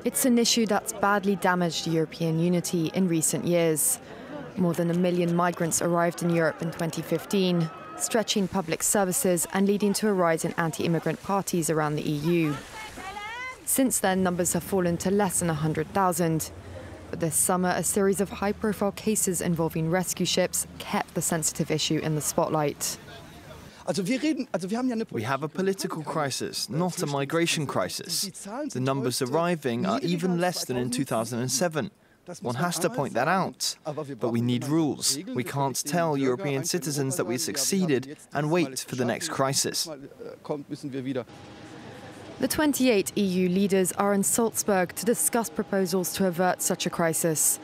It's an issue that's badly damaged European unity in recent years. More than 1 million migrants arrived in Europe in 2015, stretching public services and leading to a rise in anti-immigrant parties around the EU. Since then, numbers have fallen to less than 100,000. But this summer, a series of high-profile cases involving rescue ships kept the sensitive issue in the spotlight. We have a political crisis, not a migration crisis. The numbers arriving are even less than in 2007. One has to point that out. But we need rules. We can't tell European citizens that we succeeded and wait for the next crisis. The 28 EU leaders are in Salzburg to discuss proposals to avert such a crisis.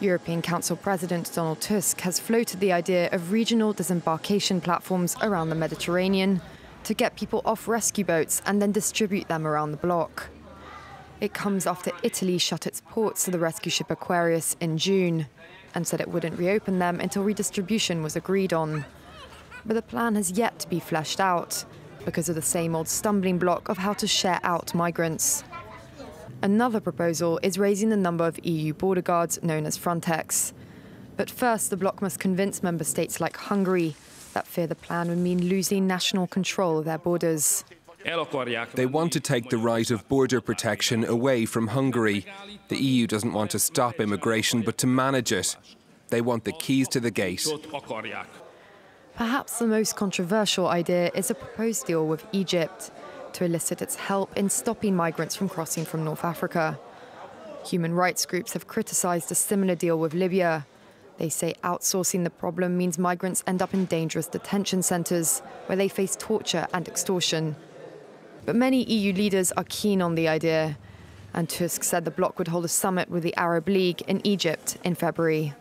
European Council President Donald Tusk has floated the idea of regional disembarkation platforms around the Mediterranean to get people off rescue boats and then distribute them around the bloc. It comes after Italy shut its ports to the rescue ship Aquarius in June and said it wouldn't reopen them until redistribution was agreed on. But the plan has yet to be fleshed out because of the same old stumbling block of how to share out migrants. Another proposal is raising the number of EU border guards known as FRONTEX. But first, the bloc must convince member states like Hungary that fear the plan would mean losing national control of their borders. They want to take the right of border protection away from Hungary. The EU doesn't want to stop immigration, but to manage it. They want the keys to the gate. Perhaps the most controversial idea is a proposed deal with Egypt to elicit its help in stopping migrants from crossing from North Africa. Human rights groups have criticized a similar deal with Libya. They say outsourcing the problem means migrants end up in dangerous detention centres where they face torture and extortion. But many EU leaders are keen on the idea, and Tusk said the bloc would hold a summit with the Arab League in Egypt in February.